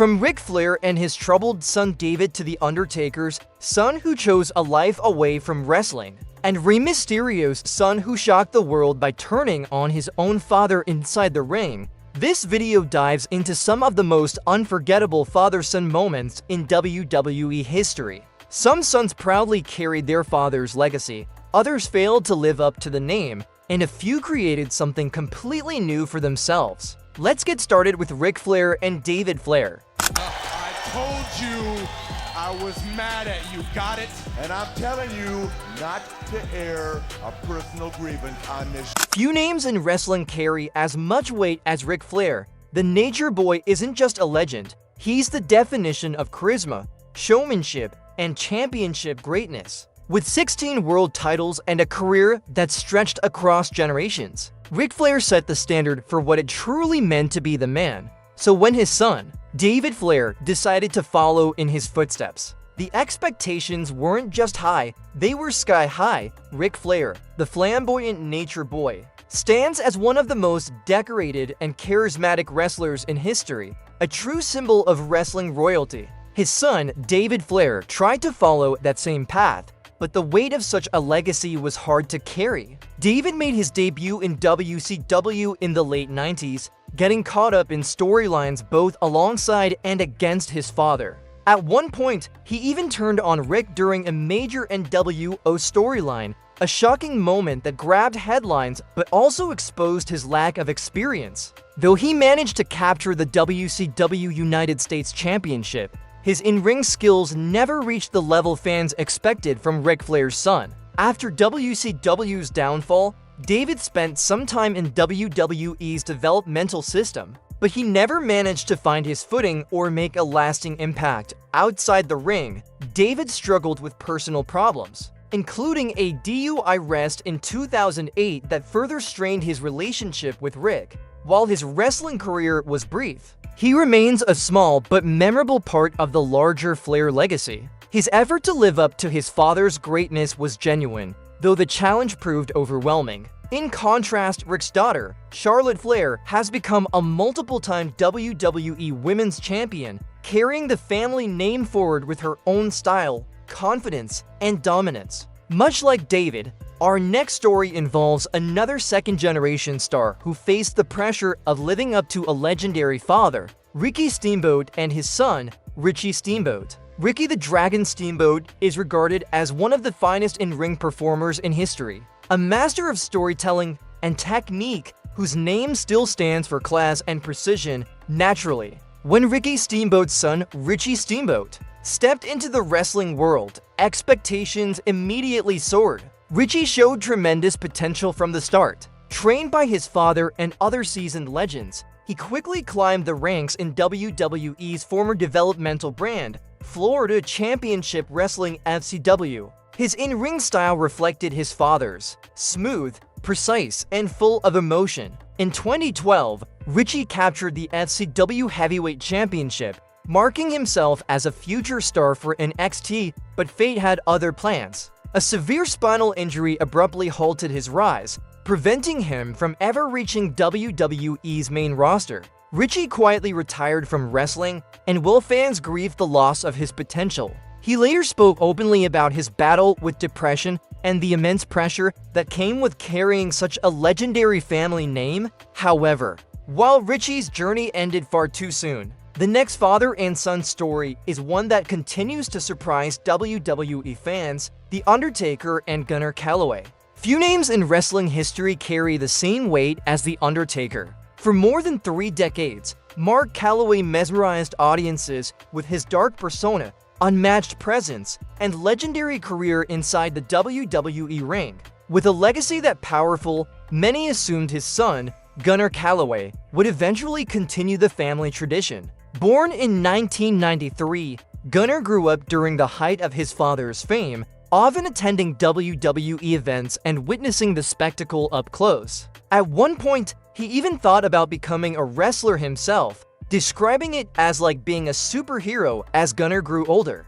From Ric Flair and his troubled son David to The Undertaker's son who chose a life away from wrestling, and Rey Mysterio's son who shocked the world by turning on his own father inside the ring, this video dives into some of the most unforgettable father-son moments in WWE history. Some sons proudly carried their father's legacy, others failed to live up to the name, and a few created something completely new for themselves. Let's get started with Ric Flair and David Flair. I told you I was mad at you, got it? And I'm telling you not to air a personal grievance on this. Few names in wrestling carry as much weight as Ric Flair. The Nature Boy isn't just a legend, he's the definition of charisma, showmanship, and championship greatness. With 16 world titles and a career that stretched across generations, Ric Flair set the standard for what it truly meant to be the man. So when his son, David Flair, decided to follow in his footsteps, the expectations weren't just high, they were sky high. Ric Flair, the flamboyant Nature Boy, stands as one of the most decorated and charismatic wrestlers in history, a true symbol of wrestling royalty. His son, David Flair, tried to follow that same path, but the weight of such a legacy was hard to carry. David made his debut in WCW in the late 90s, getting caught up in storylines both alongside and against his father. At one point, he even turned on Rick during a major NWO storyline, a shocking moment that grabbed headlines but also exposed his lack of experience. Though he managed to capture the WCW United States Championship, his in-ring skills never reached the level fans expected from Ric Flair's son. After WCW's downfall, David spent some time in WWE's developmental system, but he never managed to find his footing or make a lasting impact. Outside the ring, David struggled with personal problems, including a DUI arrest in 2008 that further strained his relationship with Rick. While his wrestling career was brief, he remains a small but memorable part of the larger Flair legacy. His effort to live up to his father's greatness was genuine, though the challenge proved overwhelming. In contrast, Rick's daughter, Charlotte Flair, has become a multiple-time WWE Women's Champion, carrying the family name forward with her own style, confidence, and dominance. Much like David, our next story involves another second-generation star who faced the pressure of living up to a legendary father, Ricky Steamboat, and his son, Richie Steamboat. Ricky the Dragon Steamboat is regarded as one of the finest in-ring performers in history, a master of storytelling and technique whose name still stands for class and precision. Naturally, when Ricky Steamboat's son, Richie Steamboat, stepped into the wrestling world, expectations immediately soared. Richie showed tremendous potential from the start. Trained by his father and other seasoned legends, he quickly climbed the ranks in WWE's former developmental brand, Florida Championship Wrestling FCW. His in-ring style reflected his father's, smooth, precise, and full of emotion. In 2012, Richie captured the FCW Heavyweight Championship, marking himself as a future star for NXT, but fate had other plans. A severe spinal injury abruptly halted his rise, preventing him from ever reaching WWE's main roster. Richie quietly retired from wrestling, and while fans grieved the loss of his potential, he later spoke openly about his battle with depression and the immense pressure that came with carrying such a legendary family name. However, while Richie's journey ended far too soon, the next father and son story is one that continues to surprise WWE fans: The Undertaker and Gunnar Calloway. Few names in wrestling history carry the same weight as The Undertaker. For more than 3 decades, Mark Calloway mesmerized audiences with his dark persona, unmatched presence, and legendary career inside the WWE ring. With a legacy that powerful, many assumed his son, Gunnar Calloway, would eventually continue the family tradition. Born in 1993, Gunnar grew up during the height of his father's fame, often attending WWE events and witnessing the spectacle up close. At one point, he even thought about becoming a wrestler himself, describing it as like being a superhero as Gunnar grew older.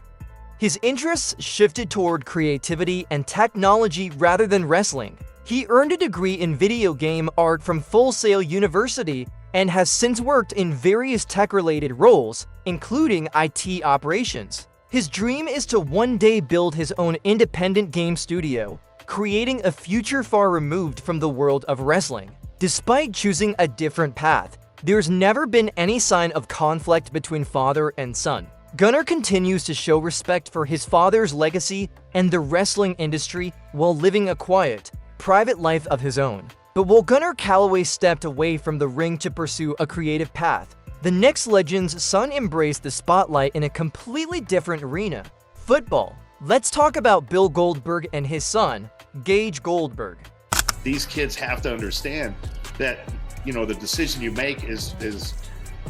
His interests shifted toward creativity and technology rather than wrestling. He earned a degree in video game art from Full Sail University and has since worked in various tech-related roles, including IT operations. His dream is to one day build his own independent game studio, creating a future far removed from the world of wrestling. Despite choosing a different path, there's never been any sign of conflict between father and son. Gunnar continues to show respect for his father's legacy and the wrestling industry while living a quiet, private life of his own. But while Gunnar Calloway stepped away from the ring to pursue a creative path, the next legend's son embraced the spotlight in a completely different arena: football. Let's talk about Bill Goldberg and his son, Gage Goldberg. These kids have to understand that, the decision you make is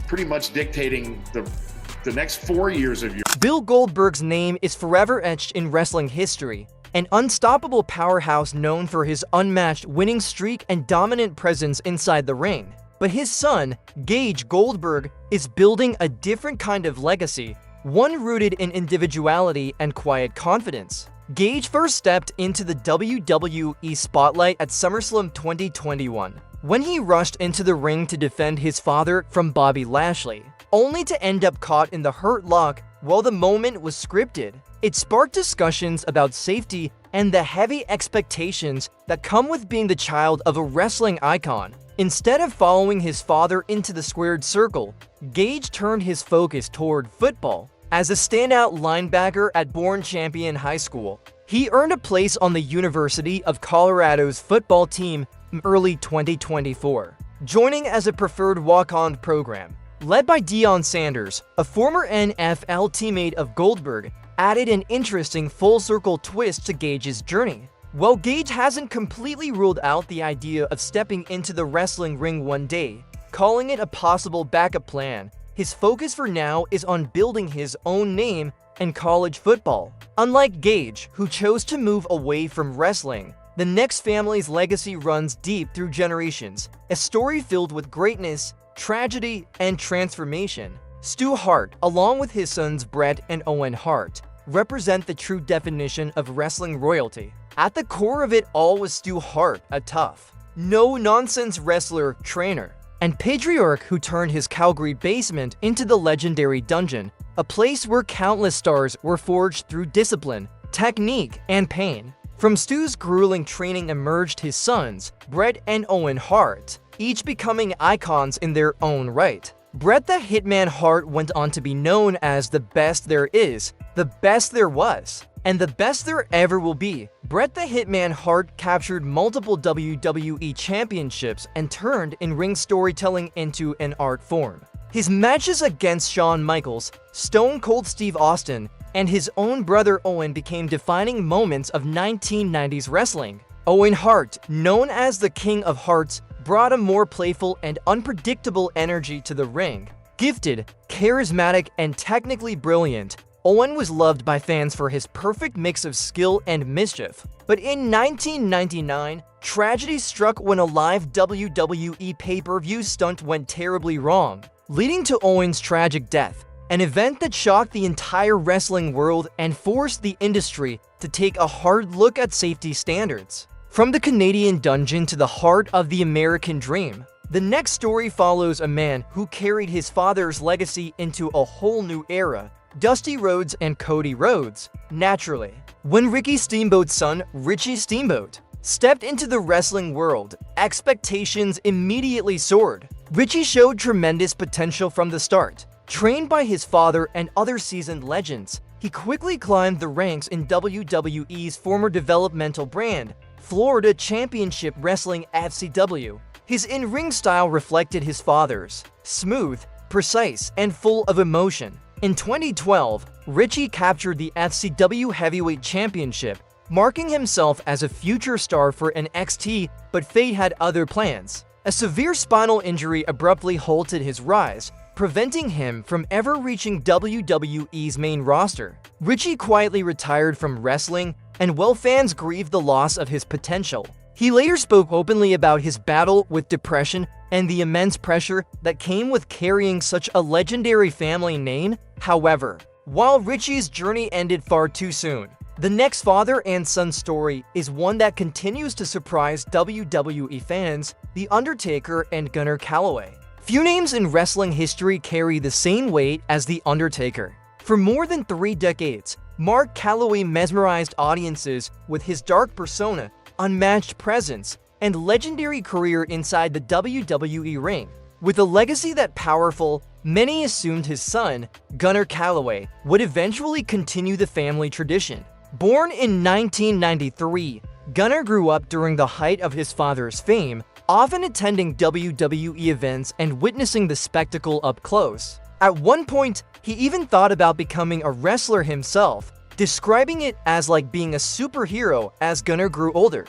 pretty much dictating the next 4 years of your... Bill Goldberg's name is forever etched in wrestling history, an unstoppable powerhouse known for his unmatched winning streak and dominant presence inside the ring. But his son, Gage Goldberg, is building a different kind of legacy, one rooted in individuality and quiet confidence. Gage first stepped into the WWE spotlight at SummerSlam 2021, when he rushed into the ring to defend his father from Bobby Lashley, only to end up caught in the Hurt Lock while the moment was scripted. It sparked discussions about safety and the heavy expectations that come with being the child of a wrestling icon. Instead of following his father into the squared circle, Gage turned his focus toward football. As a standout linebacker at Bourne Champion High School, he earned a place on the University of Colorado's football team in early 2024, joining as a preferred walk-on program. Led by Deion Sanders, a former NFL teammate of Goldberg, added an interesting full-circle twist to Gage's journey. While Gage hasn't completely ruled out the idea of stepping into the wrestling ring one day, calling it a possible backup plan, his focus for now is on building his own name and college football. Unlike Gage, who chose to move away from wrestling, the next family's legacy runs deep through generations, a story filled with greatness, tragedy, and transformation. Stu Hart, along with his sons Bret and Owen Hart, represent the true definition of wrestling royalty. At the core of it all was Stu Hart, a tough, no-nonsense wrestler trainer, and patriarch who turned his Calgary basement into the legendary dungeon, a place where countless stars were forged through discipline, technique, and pain. From Stu's grueling training emerged his sons, Bret and Owen Hart, each becoming icons in their own right. Bret the Hitman Hart went on to be known as the best there is, the best there was, and the best there ever will be. Bret the Hitman Hart captured multiple WWE championships and turned in-ring storytelling into an art form. His matches against Shawn Michaels, Stone Cold Steve Austin, and his own brother Owen became defining moments of 1990s wrestling. Owen Hart, known as the King of Hearts, brought a more playful and unpredictable energy to the ring. Gifted, charismatic, and technically brilliant, Owen was loved by fans for his perfect mix of skill and mischief. But in 1999, tragedy struck when a live WWE pay-per-view stunt went terribly wrong, leading to Owen's tragic death, an event that shocked the entire wrestling world and forced the industry to take a hard look at safety standards. From the Canadian dungeon to the heart of the American dream, the next story follows a man who carried his father's legacy into a whole new era: Dusty Rhodes and Cody Rhodes. Naturally, when Ricky Steamboat's son, Richie Steamboat, stepped into the wrestling world, expectations immediately soared. Richie showed tremendous potential from the start. Trained by his father and other seasoned legends, he quickly climbed the ranks in WWE's former developmental brand, Florida Championship Wrestling FCW. His in-ring style reflected his father's, smooth, precise, and full of emotion. In 2012, Richie captured the FCW Heavyweight Championship, marking himself as a future star for NXT, but fate had other plans. A severe spinal injury abruptly halted his rise, preventing him from ever reaching WWE's main roster. Richie quietly retired from wrestling, and while fans grieved the loss of his potential, he later spoke openly about his battle with depression and the immense pressure that came with carrying such a legendary family name. However, while Richie's journey ended far too soon, the next father and son story is one that continues to surprise WWE fans: The Undertaker and Gunnar Calloway. Few names in wrestling history carry the same weight as The Undertaker. For more than 3 decades, Mark Calaway mesmerized audiences with his dark persona, unmatched presence, and legendary career inside the WWE ring. With a legacy that powerful, many assumed his son, Gunnar Calaway, would eventually continue the family tradition. Born in 1993, Gunnar grew up during the height of his father's fame, often attending WWE events and witnessing the spectacle up close. At one point, he even thought about becoming a wrestler himself, describing it as like being a superhero as Gunnar grew older.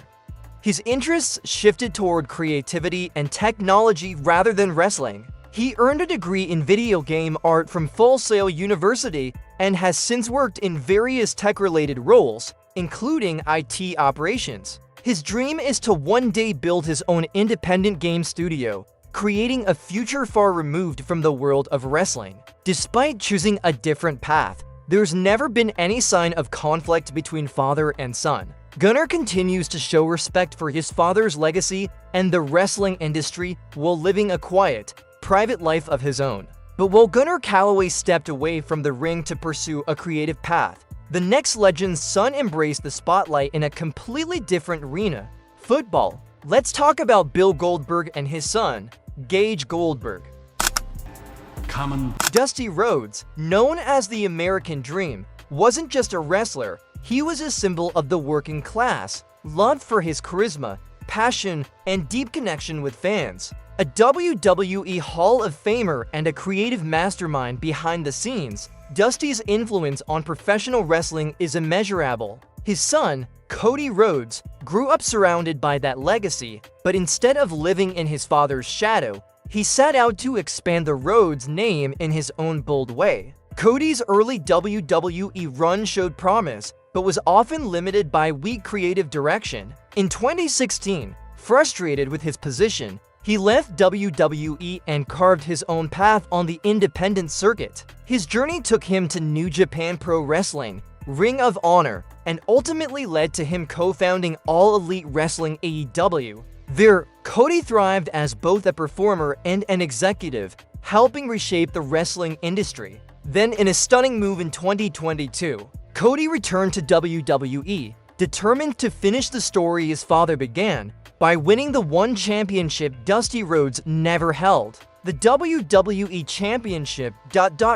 His interests shifted toward creativity and technology rather than wrestling. He earned a degree in video game art from Full Sail University and has since worked in various tech-related roles, including IT operations. His dream is to one day build his own independent game studio, creating a future far removed from the world of wrestling. Despite choosing a different path, there's never been any sign of conflict between father and son. Gunnar continues to show respect for his father's legacy and the wrestling industry while living a quiet, private life of his own. But while Gunnar Calaway stepped away from the ring to pursue a creative path, the next legend's son embraced the spotlight in a completely different arena: football. Let's talk about Bill Goldberg and his son, Gage Goldberg. Dusty Rhodes, known as the American Dream, wasn't just a wrestler, he was a symbol of the working class, loved for his charisma, passion, and deep connection with fans. A WWE Hall of Famer and a creative mastermind behind the scenes, Dusty's influence on professional wrestling is immeasurable. His son, Cody Rhodes, grew up surrounded by that legacy, but instead of living in his father's shadow, he set out to expand the Rhodes name in his own bold way. Cody's early WWE run showed promise, but was often limited by weak creative direction. In 2016, frustrated with his position, he left WWE and carved his own path on the independent circuit. His journey took him to New Japan Pro Wrestling, Ring of Honor, and ultimately led to him co-founding All Elite Wrestling AEW. There, Cody thrived as both a performer and an executive, helping reshape the wrestling industry. Then, in a stunning move in 2022, Cody returned to WWE, determined to finish the story his father began, by winning the one championship Dusty Rhodes never held. The WWE Championship,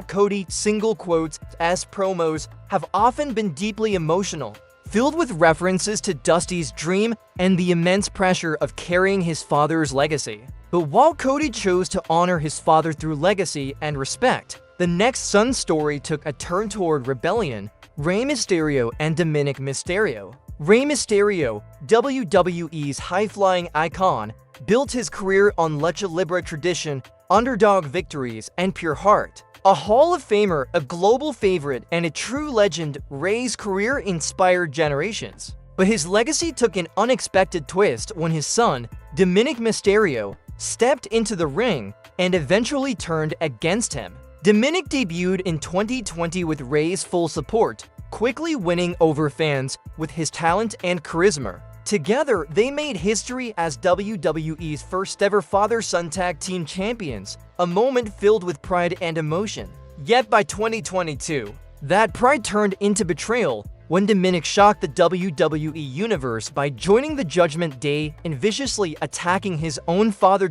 Cody single quotes as promos have often been deeply emotional, filled with references to Dusty's dream and the immense pressure of carrying his father's legacy. But while Cody chose to honor his father through legacy and respect, the next son story took a turn toward rebellion: Rey Mysterio and Dominic Mysterio. Rey Mysterio, WWE's high-flying icon, built his career on Lucha Libre tradition, underdog victories, and pure heart. A Hall of Famer, a global favorite, and a true legend, Rey's career inspired generations. But his legacy took an unexpected twist when his son, Dominic Mysterio, stepped into the ring and eventually turned against him. Dominic debuted in 2020 with Rey's full support, quickly winning over fans with his talent and charisma. Together, they made history as WWE's first-ever father-son tag team champions, a moment filled with pride and emotion. Yet by 2022, that pride turned into betrayal when Dominic shocked the WWE Universe by joining the Judgment Day and viciously attacking his own father.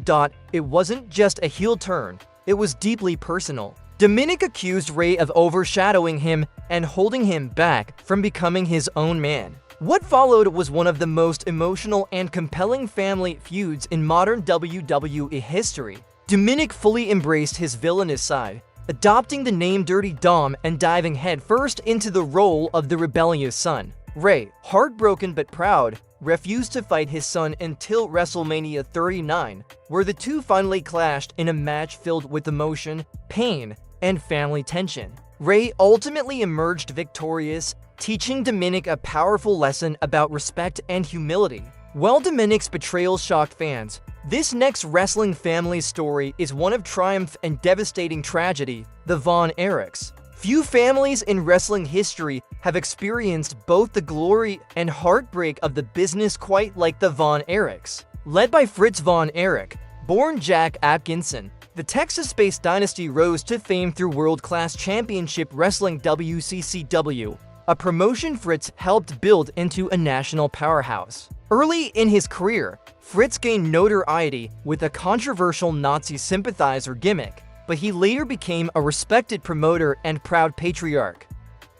It wasn't just a heel turn, it was deeply personal. Dominic accused Rey of overshadowing him and holding him back from becoming his own man. What followed was one of the most emotional and compelling family feuds in modern WWE history. Dominic fully embraced his villainous side, adopting the name Dirty Dom and diving headfirst into the role of the rebellious son. Rey, heartbroken but proud, refused to fight his son until WrestleMania 39, where the two finally clashed in a match filled with emotion, pain, and family tension. Rey ultimately emerged victorious, teaching Dominic a powerful lesson about respect and humility. While Dominic's betrayal shocked fans, this next wrestling family story is one of triumph and devastating tragedy: the Von Erichs. Few families in wrestling history have experienced both the glory and heartbreak of the business quite like the Von Erichs. Led by Fritz Von Erich, born Jack Atkinson, The Texas-based dynasty rose to fame through World-Class Championship Wrestling WCCW, a promotion Fritz helped build into a national powerhouse. Early in his career, Fritz gained notoriety with a controversial Nazi sympathizer gimmick, but he later became a respected promoter and proud patriarch.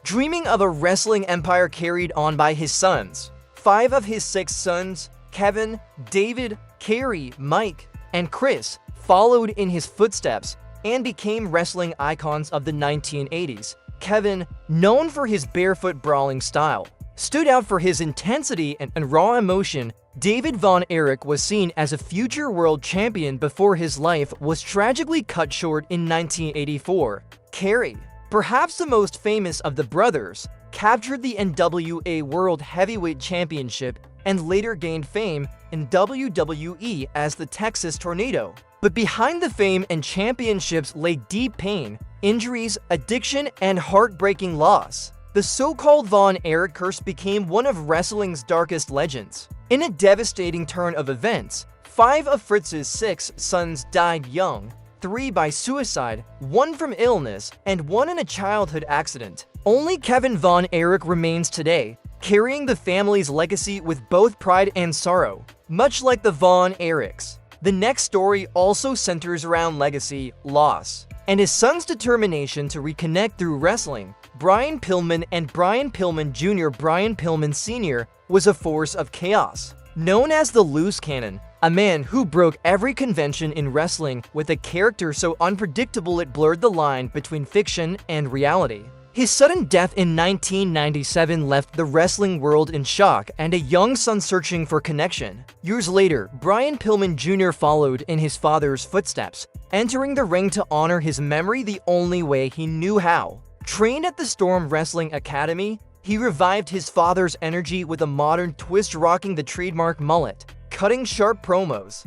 Dreaming of a wrestling empire carried on by his sons, 5 of his 6 sons, Kevin, David, Kerry, Mike, and Chris, followed in his footsteps and became wrestling icons of the 1980s. Kevin, known for his barefoot brawling style, stood out for his intensity and raw emotion. David Von Erich was seen as a future world champion before his life was tragically cut short in 1984. Kerry, perhaps the most famous of the brothers, captured the NWA World Heavyweight Championship and later gained fame in WWE as the Texas Tornado. But behind the fame and championships lay deep pain, injuries, addiction, and heartbreaking loss. The so-called Von Erich curse became one of wrestling's darkest legends. In a devastating turn of events, 5 of Fritz's 6 sons died young, 3 by suicide, 1 from illness, and 1 in a childhood accident. Only Kevin Von Erich remains today, carrying the family's legacy with both pride and sorrow, much like the Von Erichs. The next story also centers around legacy, loss, and his son's determination to reconnect through wrestling. Brian Pillman and Brian Pillman Jr. Brian Pillman Sr. was a force of chaos. Known as the Loose Cannon, a man who broke every convention in wrestling with a character so unpredictable it blurred the line between fiction and reality. His sudden death in 1997 left the wrestling world in shock and a young son searching for connection. Years later, Brian Pillman Jr. followed in his father's footsteps, entering the ring to honor his memory the only way he knew how. Trained at the Storm Wrestling Academy, he revived his father's energy with a modern twist, rocking the trademark mullet, cutting sharp promos,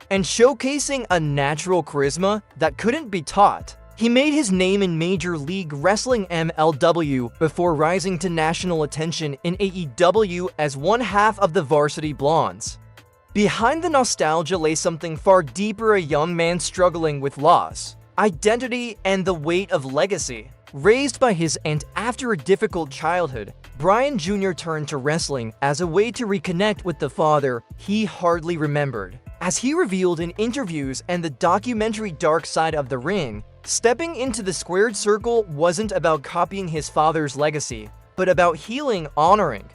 and showcasing a natural charisma that couldn't be taught. He made his name in Major League Wrestling (MLW) before rising to national attention in AEW as one half of the Varsity Blondes. Behind the nostalgia lay something far deeper: a young man struggling with loss, identity, and the weight of legacy. Raised by his aunt after a difficult childhood, Brian Jr. turned to wrestling as a way to reconnect with the father he hardly remembered. As he revealed in interviews and the documentary Dark Side of the Ring, stepping into the squared circle wasn't about copying his father's legacy, but about healing, honoring,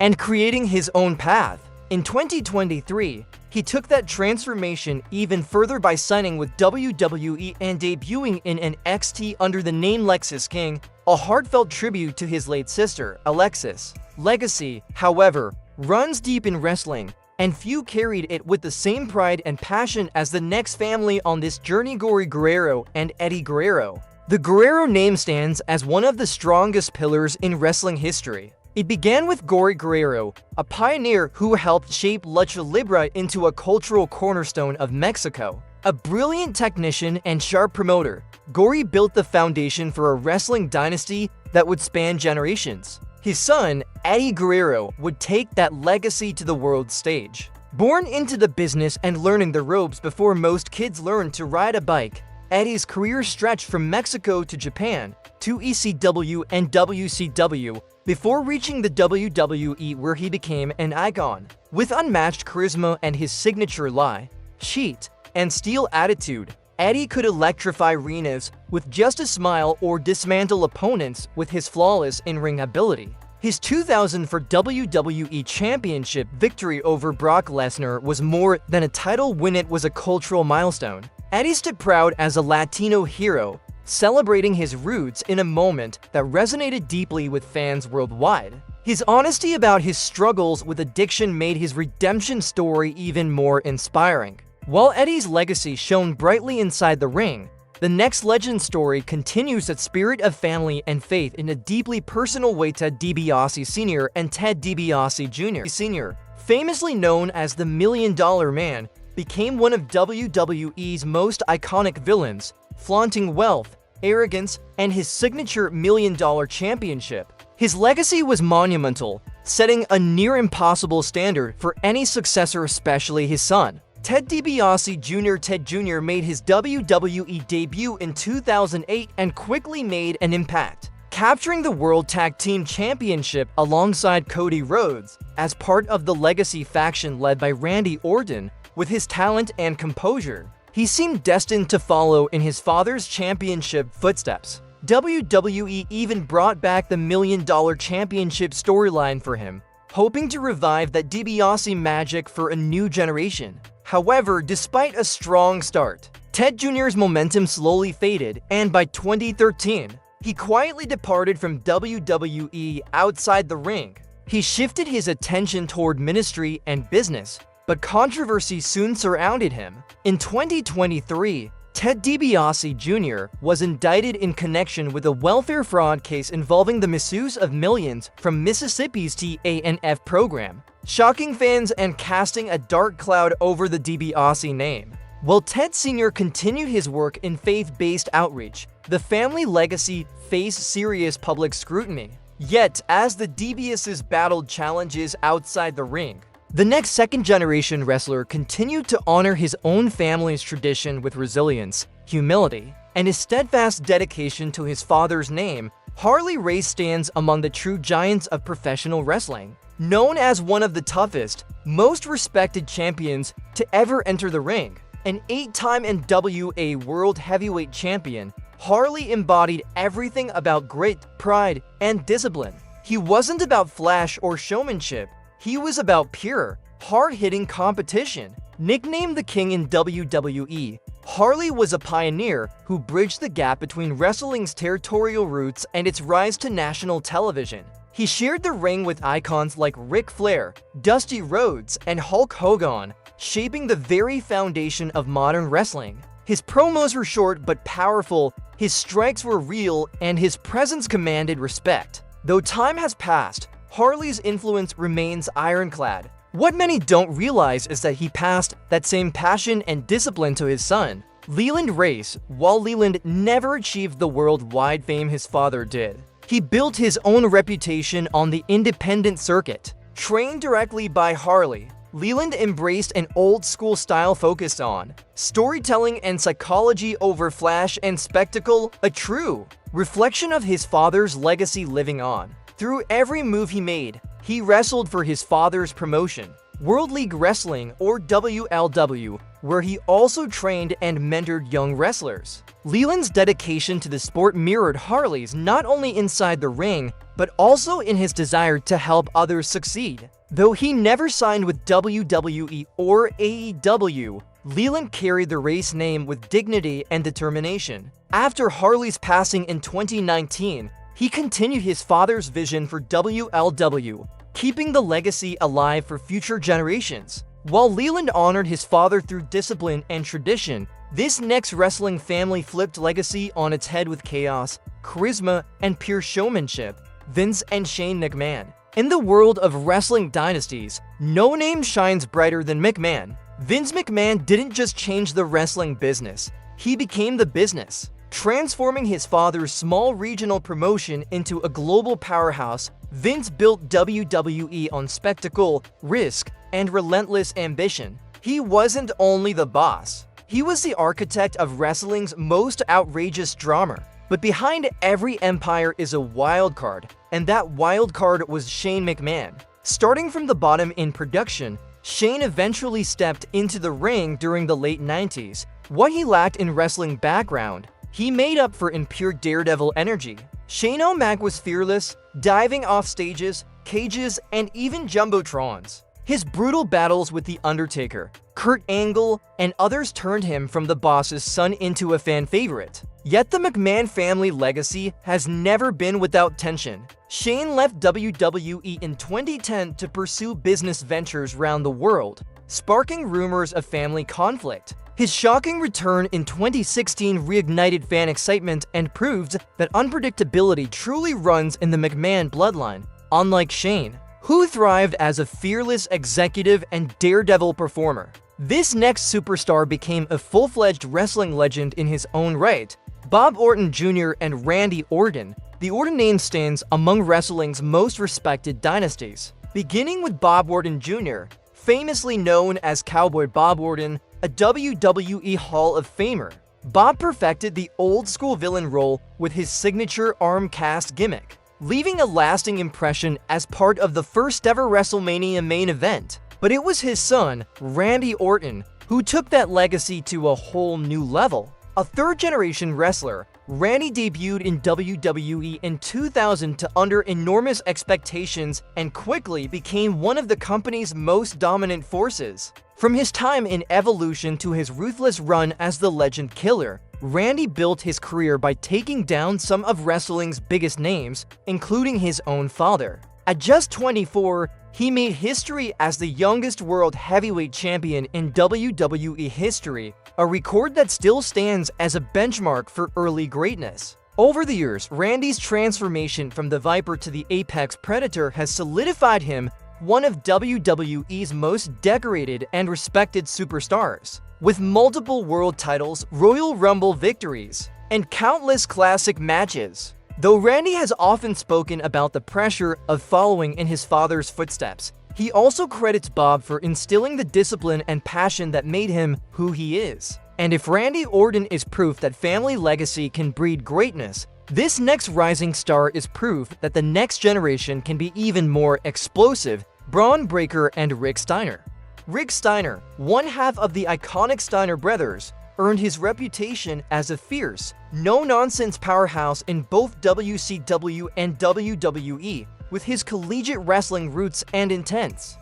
and creating his own path. In 2023, he took that transformation even further by signing with WWE and debuting in NXT under the name Lexis King, a heartfelt tribute to his late sister, Alexis. Legacy, however, runs deep in wrestling, and few carried it with the same pride and passion as the next family on this journey: Gory Guerrero and Eddie Guerrero. The Guerrero name stands as one of the strongest pillars in wrestling history. It began with Gory Guerrero, a pioneer who helped shape Lucha Libre into a cultural cornerstone of Mexico. A brilliant technician and sharp promoter, Gory built the foundation for a wrestling dynasty that would span generations. His son, Eddie Guerrero, would take that legacy to the world stage. Born into the business and learning the ropes before most kids learn to ride a bike, Eddie's career stretched from Mexico to Japan, to ECW and WCW, before reaching the WWE, where he became an icon. With unmatched charisma and his signature lie, cheat, and steel attitude, Eddie could electrify arenas with just a smile or dismantle opponents with his flawless in-ring ability. His 2004 WWE Championship victory over Brock Lesnar was more than a title win, it was a cultural milestone. Eddie stood proud as a Latino hero, celebrating his roots in a moment that resonated deeply with fans worldwide. His honesty about his struggles with addiction made his redemption story even more inspiring. While Eddie's legacy shone brightly inside the ring, the next legend story continues that spirit of family and faith in a deeply personal way. Ted DiBiase Sr. and Ted DiBiase Jr. Sr., famously known as the $1 Million Man, became one of WWE's most iconic villains, flaunting wealth, arrogance, and his signature $1 Million Championship. His legacy was monumental, setting a near-impossible standard for any successor, especially his son. Ted DiBiase Jr. Ted Jr. made his WWE debut in 2008 and quickly made an impact, capturing the World Tag Team Championship alongside Cody Rhodes as part of the Legacy faction led by Randy Orton. With his talent and composure, he seemed destined to follow in his father's championship footsteps. WWE even brought back the $1 Million Championship storyline for him, hoping to revive that DiBiase magic for a new generation. However, despite a strong start, Ted Jr.'s momentum slowly faded, and by 2013, he quietly departed from WWE outside the ring. He shifted his attention toward ministry and business, but controversy soon surrounded him. In 2023, Ted DiBiase Jr. was indicted in connection with a welfare fraud case involving the misuse of millions from Mississippi's TANF program, shocking fans and casting a dark cloud over the DiBiase name. While Ted Sr. continued his work in faith-based outreach, the family legacy faced serious public scrutiny. Yet, as the DiBiases battled challenges outside the ring, the next second-generation wrestler continued to honor his own family's tradition with resilience, humility, and his steadfast dedication to his father's name. Harley Race stands among the true giants of professional wrestling. Known as one of the toughest, most respected champions to ever enter the ring, an 8-time NWA World Heavyweight Champion, Harley embodied everything about grit, pride, and discipline. He wasn't about flash or showmanship. He was about pure, hard-hitting competition. Nicknamed the King in WWE, Harley was a pioneer who bridged the gap between wrestling's territorial roots and its rise to national television. He shared the ring with icons like Ric Flair, Dusty Rhodes, and Hulk Hogan, shaping the very foundation of modern wrestling. His promos were short but powerful, his strikes were real, and his presence commanded respect. Though time has passed, Harley's influence remains ironclad. What many don't realize is that he passed that same passion and discipline to his son, Leland Race. While Leland never achieved the worldwide fame his father did, he built his own reputation on the independent circuit. Trained directly by Harley, Leland embraced an old-school style focused on storytelling and psychology over flash and spectacle, a true reflection of his father's legacy living on. Through every move he made, he wrestled for his father's promotion, World League Wrestling or WLW, where he also trained and mentored young wrestlers. Leland's dedication to the sport mirrored Harley's not only inside the ring, but also in his desire to help others succeed. Though he never signed with WWE or AEW, Leland carried the Race name with dignity and determination. After Harley's passing in 2019, he continued his father's vision for WLW, keeping the legacy alive for future generations. While Leland honored his father through discipline and tradition, this next wrestling family flipped legacy on its head with chaos, charisma, and pure showmanship. Vince and Shane McMahon. In the world of wrestling dynasties, no name shines brighter than McMahon. Vince McMahon didn't just change the wrestling business, he became the business. Transforming his father's small regional promotion into a global powerhouse, Vince built WWE on spectacle, risk, and relentless ambition. He wasn't only the boss, he was the architect of wrestling's most outrageous drama. But behind every empire is a wild card, and that wild card was Shane McMahon. Starting from the bottom in production, Shane eventually stepped into the ring during the late 90s. What he lacked in wrestling background, he made up for in pure daredevil energy. Shane O'Mac was fearless, diving off stages, cages, and even jumbotrons. His brutal battles with The Undertaker, Kurt Angle, and others turned him from the boss's son into a fan favorite. Yet the McMahon family legacy has never been without tension. Shane left WWE in 2010 to pursue business ventures around the world, sparking rumors of family conflict. His shocking return in 2016 reignited fan excitement and proved that unpredictability truly runs in the McMahon bloodline. Unlike Shane, who thrived as a fearless executive and daredevil performer, this next superstar became a full-fledged wrestling legend in his own right. Bob Orton Jr. and Randy Orton. The Orton name stands among wrestling's most respected dynasties. Beginning with Bob Orton Jr., famously known as Cowboy Bob Orton, a WWE Hall of Famer. Bob perfected the old-school villain role with his signature arm cast gimmick, leaving a lasting impression as part of the first-ever WrestleMania main event. But it was his son, Randy Orton, who took that legacy to a whole new level. A third-generation wrestler, Randy debuted in WWE in 2000 to under enormous expectations and quickly became one of the company's most dominant forces. From his time in Evolution to his ruthless run as the Legend Killer, Randy built his career by taking down some of wrestling's biggest names, including his own father. At just 24, he made history as the youngest world heavyweight champion in WWE history, a record that still stands as a benchmark for early greatness. Over the years, Randy's transformation from the Viper to the Apex Predator has solidified him one of WWE's most decorated and respected superstars. With multiple world titles, Royal Rumble victories, and countless classic matches. Though Randy has often spoken about the pressure of following in his father's footsteps, he also credits Bob for instilling the discipline and passion that made him who he is. And if Randy Orton is proof that family legacy can breed greatness, this next rising star is proof that the next generation can be even more explosive. Braun Breaker and Rick Steiner. Rick Steiner, one half of the iconic Steiner brothers, earned his reputation as a fierce, no-nonsense powerhouse in both WCW and WWE, with his collegiate wrestling roots and intents.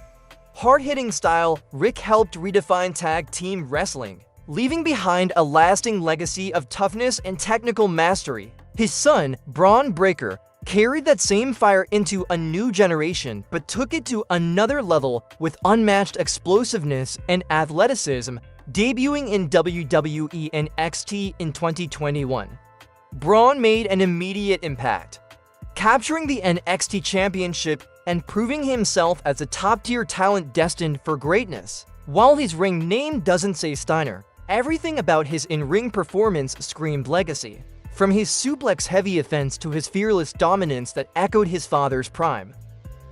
Hard-hitting style, Rick helped redefine tag team wrestling, leaving behind a lasting legacy of toughness and technical mastery. His son, Braun Breaker, carried that same fire into a new generation, but took it to another level with unmatched explosiveness and athleticism, debuting in WWE NXT in 2021. Braun made an immediate impact, capturing the NXT Championship and proving himself as a top-tier talent destined for greatness. While his ring name doesn't say Steiner, everything about his in-ring performance screamed legacy. From his suplex-heavy offense to his fearless dominance that echoed his father's prime.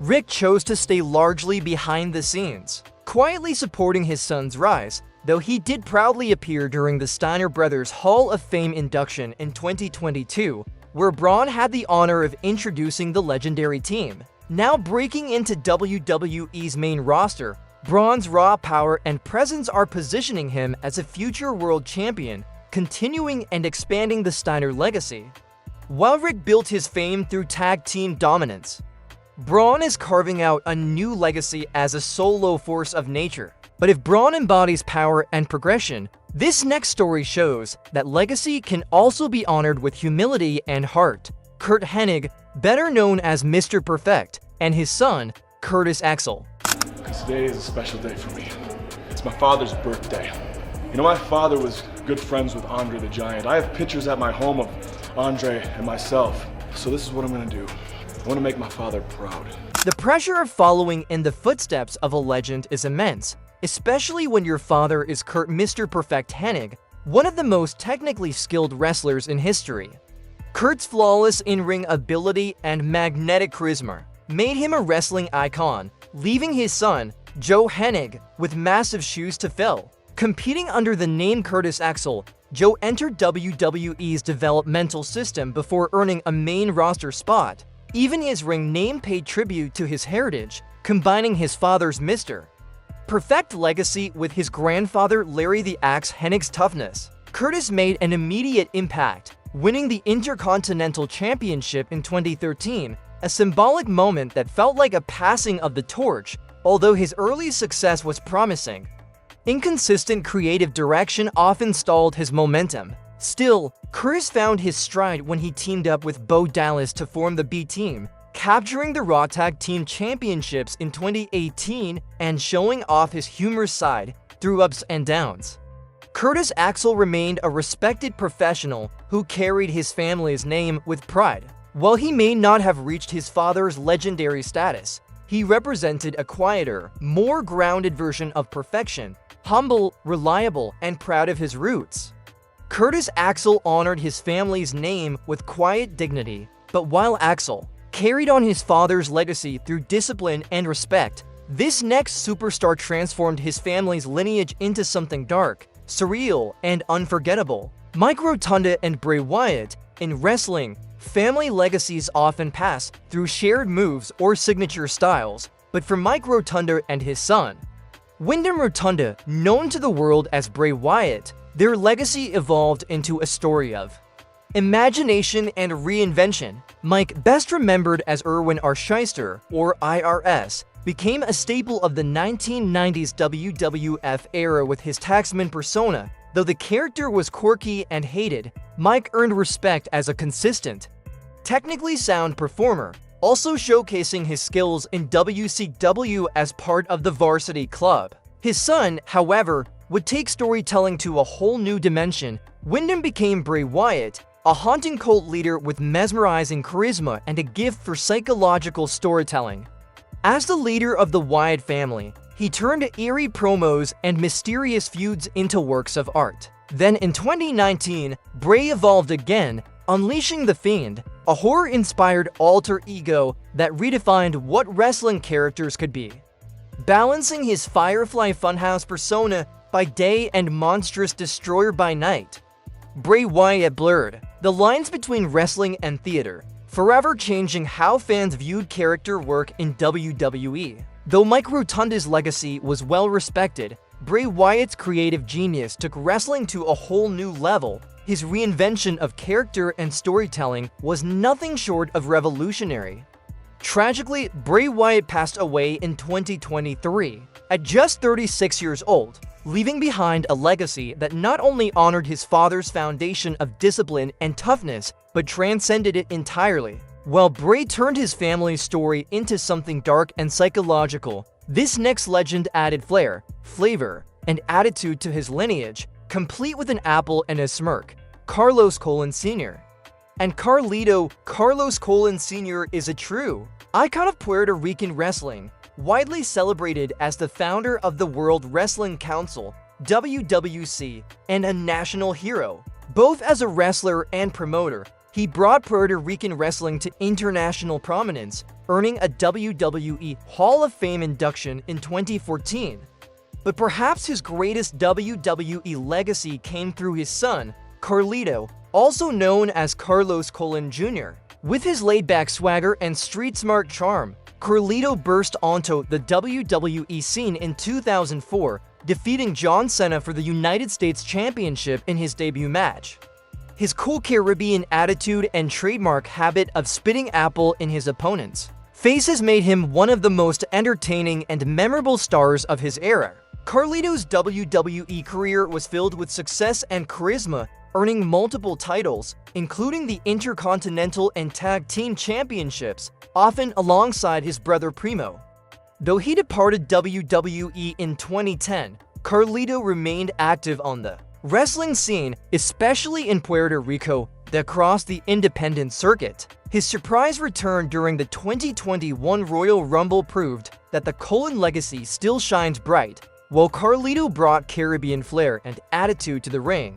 Rick chose to stay largely behind the scenes, quietly supporting his son's rise, though he did proudly appear during the Steiner Brothers Hall of Fame induction in 2022, where Braun had the honor of introducing the legendary team. Now breaking into WWE's main roster, Braun's raw power and presence are positioning him as a future world champion, continuing and expanding the Steiner legacy. While Rick built his fame through tag team dominance, Braun is carving out a new legacy as a solo force of nature. But if Braun embodies power and progression, this next story shows that legacy can also be honored with humility and heart. Curt Hennig, better known as Mr. Perfect, and his son, Curtis Axel. Today is a special day for me. It's my father's birthday. You know, my father was good friends with Andre the Giant. I have pictures at my home of Andre and myself. So this is what I'm gonna do. I wanna make my father proud. The pressure of following in the footsteps of a legend is immense, especially when your father is Curt Mr. Perfect Hennig, one of the most technically skilled wrestlers in history. Curt's flawless in-ring ability and magnetic charisma made him a wrestling icon, leaving his son, Joe Hennig, with massive shoes to fill. Competing under the name Curtis Axel, Joe entered WWE's developmental system before earning a main roster spot. Even his ring name paid tribute to his heritage, combining his father's Mr. Perfect legacy with his grandfather Larry the Axe Hennig's toughness. Curtis made an immediate impact, winning the Intercontinental Championship in 2013, a symbolic moment that felt like a passing of the torch, although his early success was promising. Inconsistent creative direction often stalled his momentum. Still, Curtis found his stride when he teamed up with Bo Dallas to form the B-Team, capturing the Raw Tag Team Championships in 2018 and showing off his humorous side through ups and downs. Curtis Axel remained a respected professional who carried his family's name with pride. While he may not have reached his father's legendary status, he represented a quieter, more grounded version of perfection, humble, reliable, and proud of his roots. Curtis Axel honored his family's name with quiet dignity, but while Axel carried on his father's legacy through discipline and respect, This next superstar transformed his family's lineage into something dark, surreal, and unforgettable. Mike Rotunda and Bray Wyatt. In wrestling, family legacies often pass through shared moves or signature styles, but for Mike Rotunda and his son, Wyndham Rotunda, known to the world as Bray Wyatt, their legacy evolved into a story of imagination and reinvention. Mike, best remembered as Irwin R. Shyster, or IRS, became a staple of the 1990s WWF era with his taxman persona. Though the character was quirky and hated, Mike earned respect as a consistent, technically sound performer, also showcasing his skills in WCW as part of the Varsity Club. His son, however, would take storytelling to a whole new dimension. Wyndham became Bray Wyatt, a haunting cult leader with mesmerizing charisma and a gift for psychological storytelling. As the leader of the Wyatt family, he turned eerie promos and mysterious feuds into works of art. Then in 2019, Bray evolved again, unleashing the Fiend, a horror-inspired alter ego that redefined what wrestling characters could be. Balancing his Firefly Funhouse persona by day and monstrous destroyer by night, Bray Wyatt blurred the lines between wrestling and theater, forever changing how fans viewed character work in WWE. Though Mike Rotunda's legacy was well respected, Bray Wyatt's creative genius took wrestling to a whole new level. His reinvention of character and storytelling was nothing short of revolutionary. Tragically, Bray Wyatt passed away in 2023, at just 36 years old, leaving behind a legacy that not only honored his father's foundation of discipline and toughness, but transcended it entirely. While Bray turned his family's story into something dark and psychological, this next legend added flair, flavor, and attitude to his lineage, complete with an apple and a smirk. Carlos Colon Sr. And Carlos Colon Sr. is a true icon of Puerto Rican wrestling, widely celebrated as the founder of the World Wrestling Council, WWC, and a national hero. Both as a wrestler and promoter, he brought Puerto Rican wrestling to international prominence, earning a WWE Hall of Fame induction in 2014. But perhaps his greatest WWE legacy came through his son, Carlito, also known as Carlos Colon Jr. With his laid-back swagger and street-smart charm, Carlito burst onto the WWE scene in 2004, defeating John Cena for the United States Championship in his debut match. His cool Caribbean attitude and trademark habit of spitting apple in his opponents' faces made him one of the most entertaining and memorable stars of his era. Carlito's WWE career was filled with success and charisma, earning multiple titles, including the Intercontinental and Tag Team Championships, often alongside his brother Primo. Though he departed WWE in 2010, Carlito remained active on the wrestling scene, especially in Puerto Rico, across the independent circuit. His surprise return during the 2021 Royal Rumble proved that the Colon legacy still shines bright, while Carlito brought Caribbean flair and attitude to the ring.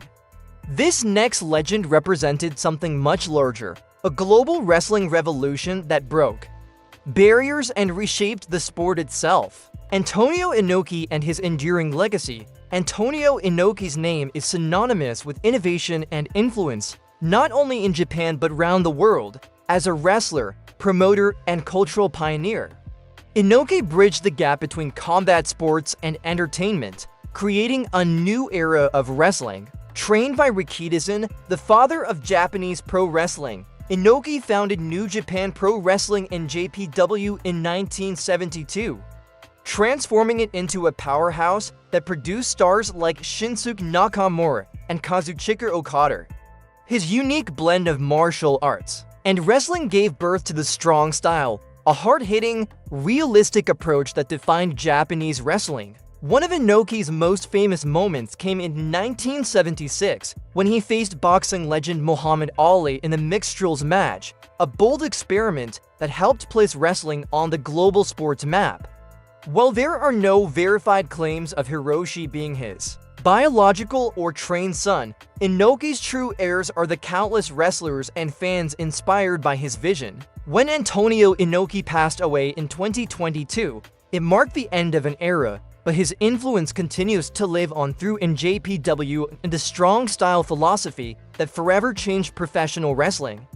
This next legend represented something much larger, a global wrestling revolution that broke barriers and reshaped the sport itself. Antonio Inoki and his enduring legacy. Antonio Inoki's name is synonymous with innovation and influence, not only in Japan but around the world. As a wrestler, promoter, and cultural pioneer, Inoki bridged the gap between combat sports and entertainment, creating a new era of wrestling. Trained by Rikidizan, the father of Japanese pro wrestling, Inoki founded New Japan Pro Wrestling in JPW in 1972, transforming it into a powerhouse that produced stars like Shinsuke Nakamura and Kazuchika Okada. His unique blend of martial arts and wrestling gave birth to the strong style, a hard-hitting, realistic approach that defined Japanese wrestling. One of Inoki's most famous moments came in 1976 when he faced boxing legend Muhammad Ali in the mixed match, a bold experiment that helped place wrestling on the global sports map. While there are no verified claims of Hiroshi being his biological or trained son, Inoki's true heirs are the countless wrestlers and fans inspired by his vision. When Antonio Inoki passed away in 2022, It marked the end of an era, but his influence continues to live on through NJPW and the strong style philosophy that forever changed professional wrestling.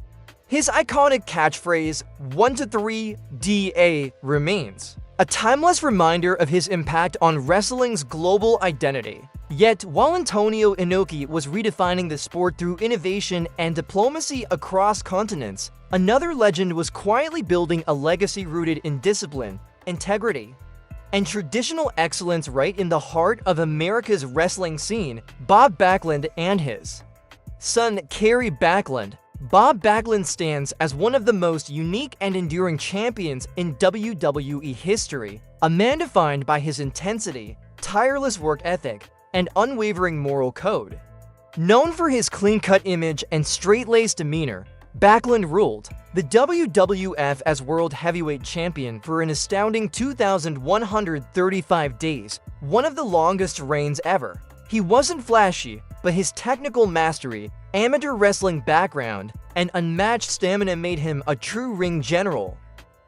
His iconic catchphrase, 1 to 3 DA, remains a timeless reminder of his impact on wrestling's global identity. Yet, while Antonio Inoki was redefining the sport through innovation and diplomacy across continents, another legend was quietly building a legacy rooted in discipline, integrity, and traditional excellence right in the heart of America's wrestling scene. Bob Backlund and his son, Kerry Backlund. Bob Backlund stands as one of the most unique and enduring champions in WWE history, a man defined by his intensity, tireless work ethic, and unwavering moral code. Known for his clean-cut image and straight-laced demeanor, Backlund ruled the WWF as World Heavyweight Champion for an astounding 2,135 days, one of the longest reigns ever. He wasn't flashy, but his technical mastery, amateur wrestling background, and unmatched stamina made him a true ring general.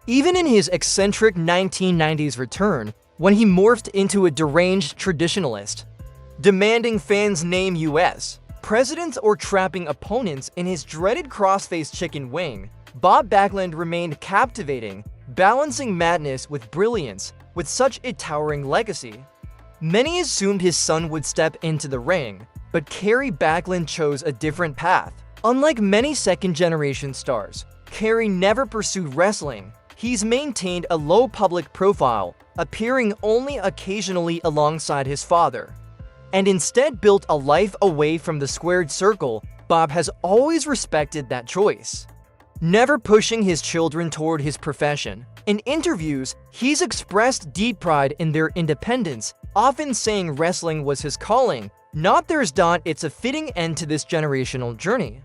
Even in his eccentric 1990s return, when he morphed into a deranged traditionalist, demanding fans name US presidents or trapping opponents in his dreaded crossface chicken wing, Bob Backlund remained captivating, balancing madness with brilliance with such a towering legacy. Many assumed his son would step into the ring, but Kerry Backlund chose a different path. Unlike many second-generation stars, Kerry never pursued wrestling. He's maintained a low public profile, appearing only occasionally alongside his father, and instead built a life away from the squared circle. Bob has always respected that choice, never pushing his children toward his profession. In interviews, he's expressed deep pride in their independence, often saying wrestling was his calling, not theirs. It's a fitting end to this generational journey.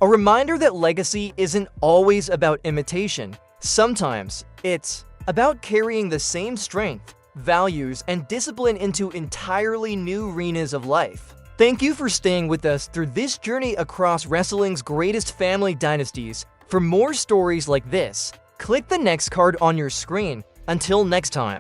A reminder that legacy isn't always about imitation. Sometimes it's about carrying the same strength, values, and discipline into entirely new arenas of life. Thank you for staying with us through this journey across wrestling's greatest family dynasties. For more stories like this, click the next card on your screen. Until next time.